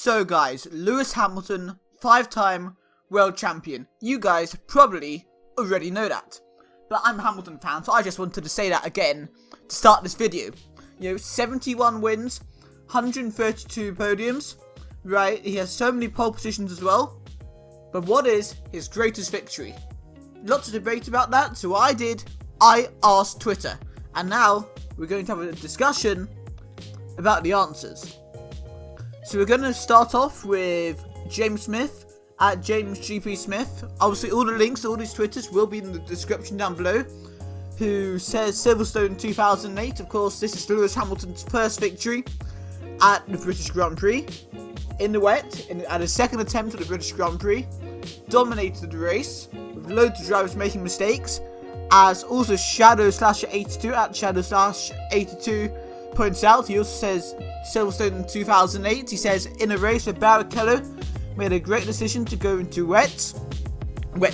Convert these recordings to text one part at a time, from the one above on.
So guys, Lewis Hamilton, 5-time world champion. You guys probably already know that. But I'm a Hamilton fan, so I just wanted to say that again to start this video. 71 wins, 132 podiums, right? He has so many pole positions as well. But what is his greatest victory? Lots of debate about that, so I asked Twitter. And now we're going to have a discussion about the answers. So we're going to start off with James Smith at JamesGPSmith. Obviously all the links to all these Twitters will be in the description down below. Who says Silverstone 2008. Of course, this is Lewis Hamilton's first victory at the British Grand Prix. In the wet, at his second attempt at the British Grand Prix. Dominated the race, with loads of drivers making mistakes. As also Shadow/82 at Shadow/82 points out, he also says Silverstone 2008. He says, in a race where Barrichello made a great decision to go into wet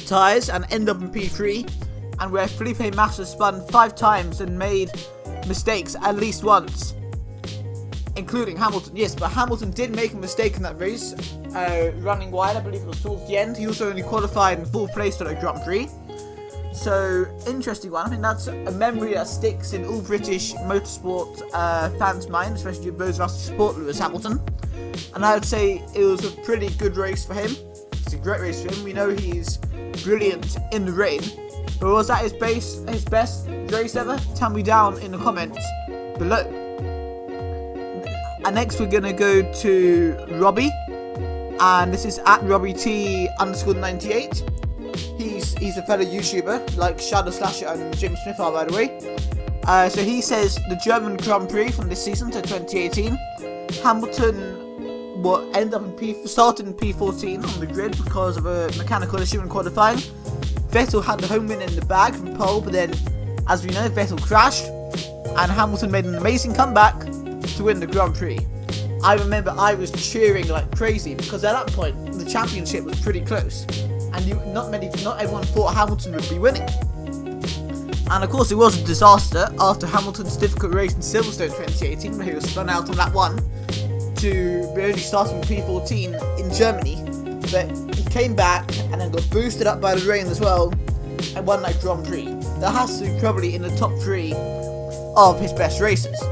tyres and end up in P3, and where Felipe Massa spun 5 times and made mistakes at least once, including Hamilton. Yes, but Hamilton did make a mistake in that race, running wide. I believe it was towards the end. He also only qualified in 4th place at a Grand Prix. So, interesting one. I think that's a memory that sticks in all British motorsport fans' minds, especially those of us who support Lewis Hamilton. And I would say it was a pretty good race for him. It's a great race for him. We know he's brilliant in the rain. But was that his best race ever? Tell me down in the comments below. And next we're going to go to Robbie. And this is at Robbie T _98. He's a fellow YouTuber, like Shadow Slasher and James Smith are, by the way. So he says the German Grand Prix from this season to 2018. Hamilton will end up started in P14 on the grid because of a mechanical issue in qualifying. Vettel had the home win in the bag from pole, but then, as we know, Vettel crashed, and Hamilton made an amazing comeback to win the Grand Prix. I remember I was cheering like crazy because at that point the championship was pretty close. And not everyone thought Hamilton would be winning. And of course it was a disaster after Hamilton's difficult race in Silverstone 2018, where he was spun out on that one to be only starting P14 in Germany. But he came back and then got boosted up by the rain as well and won that Grand Prix. That has to be probably in the top 3 of his best races.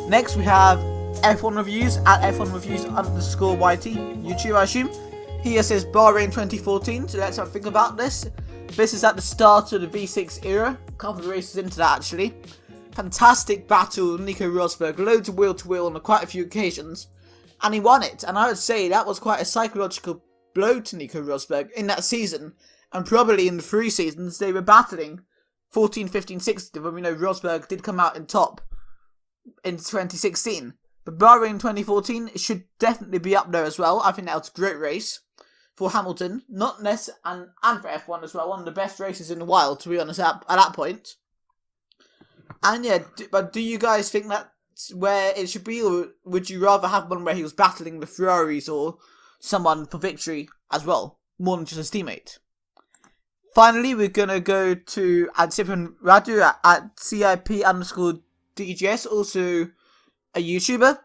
Next we have F1 Reviews at F1 Reviews _YT, YouTube I assume. Here says Bahrain 2014, so let's have a think about this. This is at the start of the V6 era, a couple of races into that actually. Fantastic battle with Nico Rosberg, loads of wheel-to-wheel on quite a few occasions. And he won it, and I would say that was quite a psychological blow to Nico Rosberg in that season. And probably in the 3 seasons they were battling 14, 15, 16, when we know Rosberg did come out in top in 2016. But Bahrain 2014 should definitely be up there as well. I think that was a great race for Hamilton, not less, and for F1 as well. One of the best races in the wild, to be honest, at that point. And yeah, but do you guys think that's where it should be, or would you rather have one where he was battling the Ferraris or someone for victory as well, more than just his teammate? Finally, we're gonna go to Sipin Radu at CIP _DGS, also a YouTuber.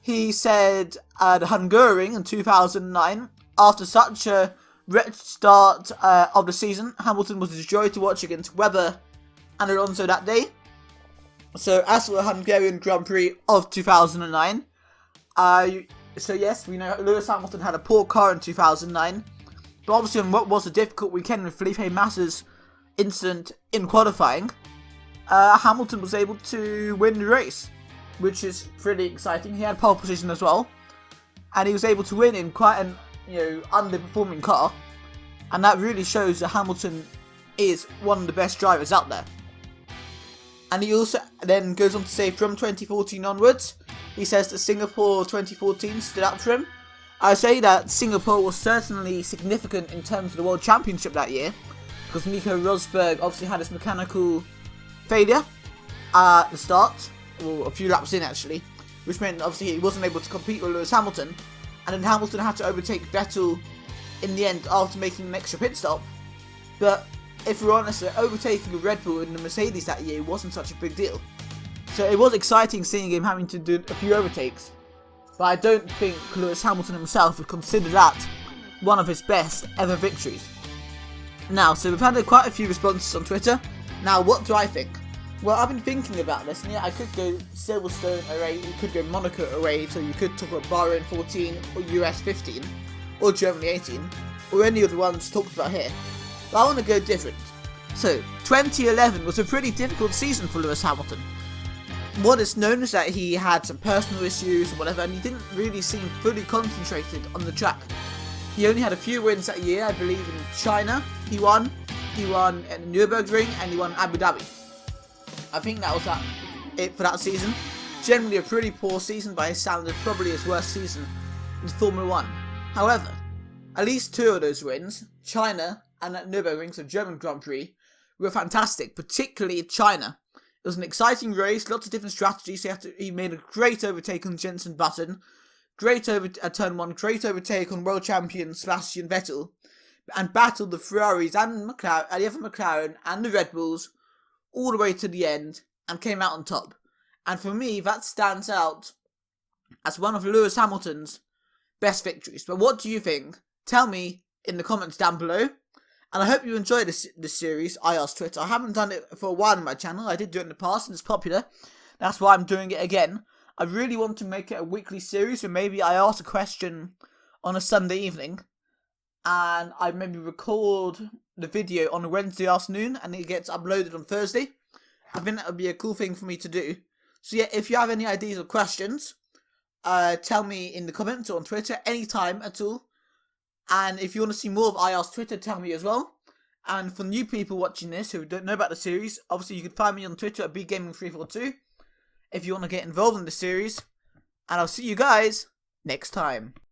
He said the Hungaroring in 2009, after such a wretched start of the season, Hamilton was a joy to watch against Webber and Alonso that day. So as for the Hungarian Grand Prix of 2009, so yes, we know Lewis Hamilton had a poor car in 2009, but obviously on what was a difficult weekend with Felipe Massa's incident in qualifying, Hamilton was able to win the race, which is pretty exciting. He had pole position as well, and he was able to win in quite an underperforming car, and that really shows that Hamilton is one of the best drivers out there. And he also then goes on to say from 2014 onwards, he says that Singapore 2014 stood out for him. I say that Singapore was certainly significant in terms of the World Championship that year, because Nico Rosberg obviously had his mechanical failure at the start, or a few laps in actually, which meant obviously he wasn't able to compete with Lewis Hamilton. And then Hamilton had to overtake Vettel in the end after making an extra pit stop. But if we're honest, overtaking a Red Bull in the Mercedes that year wasn't such a big deal. So it was exciting seeing him having to do a few overtakes. but I don't think Lewis Hamilton himself would consider that one of his best ever victories. Now, so we've had quite a few responses on Twitter. Now, what do I think? Well, I've been thinking about this, and yeah, I could go Silverstone 08, you could go Monaco 08, or you could talk about Bahrain 14, or US 15, or Germany 18, or any of the ones talked about here. But I want to go different. So, 2011 was a pretty difficult season for Lewis Hamilton. What is known is that he had some personal issues or whatever, and he didn't really seem fully concentrated on the track. He only had a few wins that year, I believe in China, he won at Nürburgring, and he won Abu Dhabi. I think that was it for that season. Generally a pretty poor season by his standards, probably his worst season in Formula 1. However, at least 2 of those wins, China and at Nürburgring, so German Grand Prix, were fantastic, particularly China. It was an exciting race, lots of different strategies. He made a great overtake on Jenson Button, turn 1, great overtake on world champion Sebastian Vettel, and battled the Ferraris and the other McLaren and the Red Bulls all the way to the end and came out on top. And for me, that stands out as one of Lewis Hamilton's best victories. But what do you think? Tell me in the comments down below. And I hope you enjoy this series, I Asked Twitter. I haven't done it for a while on my channel. I did do it in the past and it's popular. That's why I'm doing it again. I really want to make it a weekly series where maybe I ask a question on a Sunday evening. And I maybe record the video on a Wednesday afternoon and it gets uploaded on Thursday. I think that would be a cool thing for me to do. So yeah, if you have any ideas or questions, tell me in the comments or on Twitter anytime at all. And if you want to see more of I Asked Twitter, tell me as well. And for new people watching this who don't know about the series, obviously you can find me on Twitter at bgaming342 if you want to get involved in the series. And I'll see you guys next time.